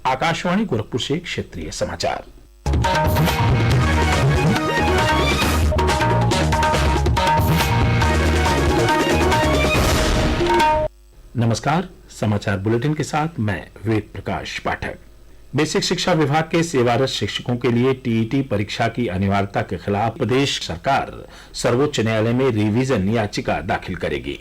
आकाशवाणी गोरखपुर से क्षेत्रीय समाचार। नमस्कार, समाचार बुलेटिन के साथ मैं वेद प्रकाश पाठक। बेसिक शिक्षा विभाग के सेवारत शिक्षकों के लिए टीईटी परीक्षा की अनिवार्यता के खिलाफ प्रदेश सरकार सर्वोच्च न्यायालय में रिवीजन याचिका दाखिल करेगी।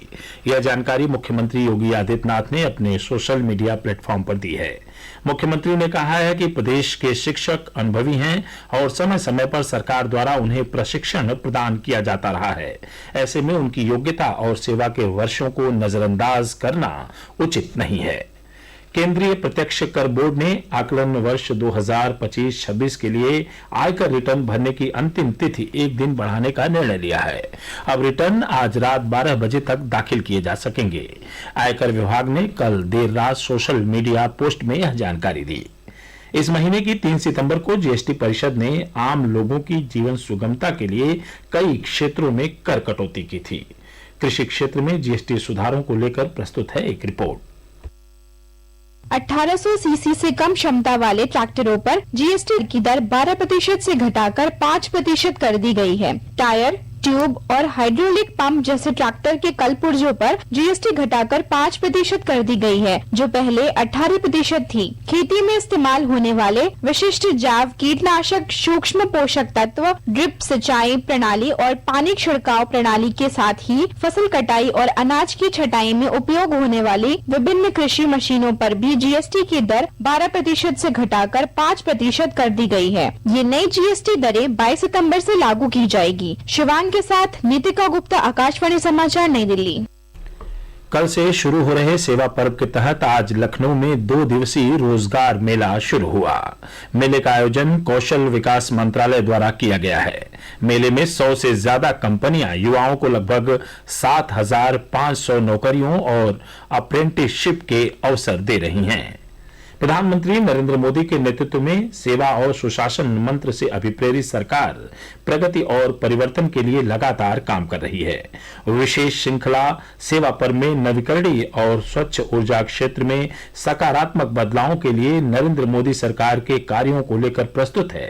यह जानकारी मुख्यमंत्री योगी आदित्यनाथ ने अपने सोशल मीडिया प्लेटफॉर्म पर दी है। मुख्यमंत्री ने कहा है कि प्रदेश के शिक्षक अनुभवी हैं और समय समय पर सरकार द्वारा उन्हें प्रशिक्षण प्रदान किया जाता रहा है। ऐसे में उनकी योग्यता और सेवा के वर्षों को नजरअंदाज करना उचित नहीं है। केंद्रीय प्रत्यक्ष कर बोर्ड ने आकलन वर्ष 2025-26 के लिए आयकर रिटर्न भरने की अंतिम तिथि एक दिन बढ़ाने का निर्णय लिया है। अब रिटर्न आज रात 12 बजे तक दाखिल किए जा सकेंगे। आयकर विभाग ने कल देर रात सोशल मीडिया पोस्ट में यह जानकारी दी। इस महीने की 3 सितंबर को जीएसटी परिषद ने आम लोगों की जीवन सुगमता के लिए कई क्षेत्रों में कर कटौती की थी। कृषि क्षेत्र में जीएसटी सुधारों को लेकर प्रस्तुत है एक रिपोर्ट। 1800 सीसी से कम क्षमता वाले ट्रैक्टरों पर जीएसटी की दर 12% से घटाकर 5% कर दी गई है। टायर, ट्यूब और हाइड्रोलिक पंप जैसे ट्रैक्टर के कल पुर्जों पर जीएसटी घटाकर 5% कर दी गई है, जो पहले 18% थी। खेती में इस्तेमाल होने वाले विशिष्ट जैव कीटनाशक, सूक्ष्म पोषक तत्व, ड्रिप सिंचाई प्रणाली और पानी छिड़काव प्रणाली के साथ ही फसल कटाई और अनाज की छटाई में उपयोग होने वाली विभिन्न कृषि मशीनों पर भी जीएसटी की दर 12% से घटाकर 5% कर दी गई है। ये नई जीएसटी दरें 22 सितम्बर से लागू की जाएगी। शिवांग के साथ नीतिका गुप्ता, आकाशवाणी समाचार, नई दिल्ली। कल से शुरू हो रहे सेवा पर्व के तहत आज लखनऊ में 2 दिवसीय रोजगार मेला शुरू हुआ। मेले का आयोजन कौशल विकास मंत्रालय द्वारा किया गया है। मेले में 100 से ज्यादा कंपनियां युवाओं को लगभग 7,500 नौकरियों और अप्रेंटिसशिप के अवसर दे रही हैं। प्रधानमंत्री नरेंद्र मोदी के नेतृत्व में सेवा और सुशासन मंत्र से अभिप्रेरित सरकार प्रगति और परिवर्तन के लिए लगातार काम कर रही है। विशेष श्रृंखला सेवा पर्व में नवीकरणीय और स्वच्छ ऊर्जा क्षेत्र में सकारात्मक बदलावों के लिए नरेंद्र मोदी सरकार के कार्यों को लेकर प्रस्तुत है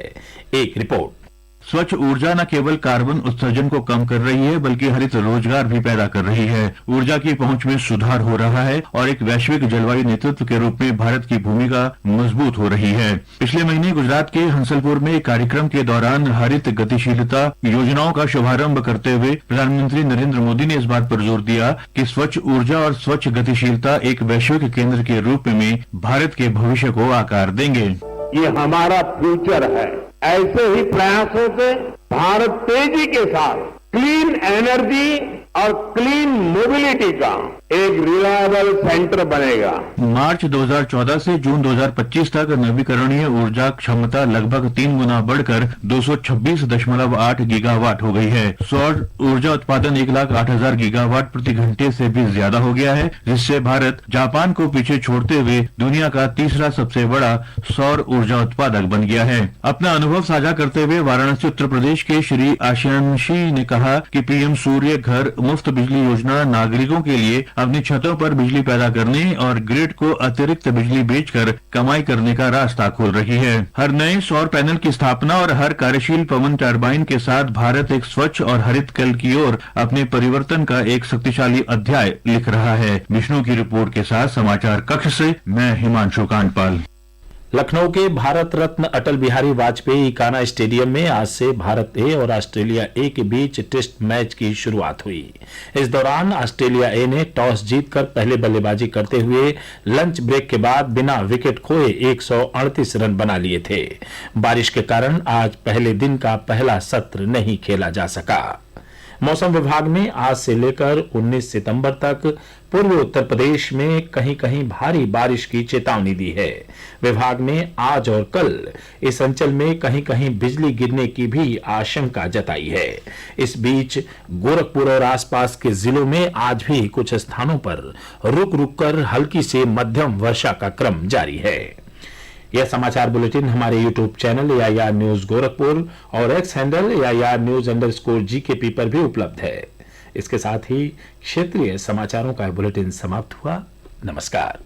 एक रिपोर्ट। स्वच्छ ऊर्जा न केवल कार्बन उत्सर्जन को कम कर रही है, बल्कि हरित रोजगार भी पैदा कर रही है। ऊर्जा की पहुंच में सुधार हो रहा है और एक वैश्विक जलवायु नेतृत्व के रूप में भारत की भूमिका मजबूत हो रही है। पिछले महीने गुजरात के हंसलपुर में एक कार्यक्रम के दौरान हरित गतिशीलता योजनाओं का शुभारंभ करते हुए प्रधानमंत्री नरेंद्र मोदी ने इस बात पर जोर दिया कि स्वच्छ ऊर्जा और स्वच्छ गतिशीलता एक वैश्विक केंद्र के रूप में भारत के भविष्य को आकार देंगे। ये हमारा फ्यूचर है। ऐसे ही प्रयासों से भारत तेजी के साथ क्लीन एनर्जी और क्लीन मोबिलिटी का एक रिलायबल सेंटर बनेगा। मार्च 2014 से जून 2025 तक नवीकरणीय ऊर्जा क्षमता लगभग 3 गुना बढ़कर 226.8 गीगावाट हो गई है। सौर ऊर्जा उत्पादन 1,08,000 गीगावाट प्रति घंटे से भी ज्यादा हो गया है, जिससे भारत जापान को पीछे छोड़ते हुए दुनिया का तीसरा सबसे बड़ा सौर ऊर्जा उत्पादक बन गया है। अपना अनुभव साझा करते हुए वाराणसी उत्तर प्रदेश के श्री आशियानशी ने कहा कि पीएम सूर्य घर मुफ्त बिजली योजना नागरिकों के लिए अपनी छतों पर बिजली पैदा करने और ग्रिड को अतिरिक्त बिजली बेचकर कमाई करने का रास्ता खोल रही है। हर नए सौर पैनल की स्थापना और हर कार्यशील पवन टरबाइन के साथ भारत एक स्वच्छ और हरित कल की ओर अपने परिवर्तन का एक शक्तिशाली अध्याय लिख रहा है। विष्णु की रिपोर्ट के साथ समाचार कक्ष से मैं हिमांशु कांडपाल। लखनऊ के भारत रत्न अटल बिहारी वाजपेयी इकाना स्टेडियम में आज से भारत ए और ऑस्ट्रेलिया ए के बीच टेस्ट मैच की शुरुआत हुई। इस दौरान ऑस्ट्रेलिया ए ने टॉस जीतकर पहले बल्लेबाजी करते हुए लंच ब्रेक के बाद बिना विकेट खोए 138 रन बना लिए थे। बारिश के कारण आज पहले दिन का पहला सत्र नहीं खेला जा सका। मौसम विभाग ने आज से लेकर 19 सितंबर तक पूर्वी उत्तर प्रदेश में कहीं कहीं भारी बारिश की चेतावनी दी है। विभाग ने आज और कल इस अंचल में कहीं कहीं बिजली गिरने की भी आशंका जताई है। इस बीच गोरखपुर और आसपास के जिलों में आज भी कुछ स्थानों पर रुक रुक कर हल्की से मध्यम वर्षा का क्रम जारी है। यह समाचार बुलेटिन हमारे YouTube channel AIR news Gorakhpur और एक्स हैंडल AIR न्यूज_GKP पर भी उपलब्ध है। इसके साथ ही क्षेत्रीय समाचारों का बुलेटिन समाप्त हुआ। नमस्कार।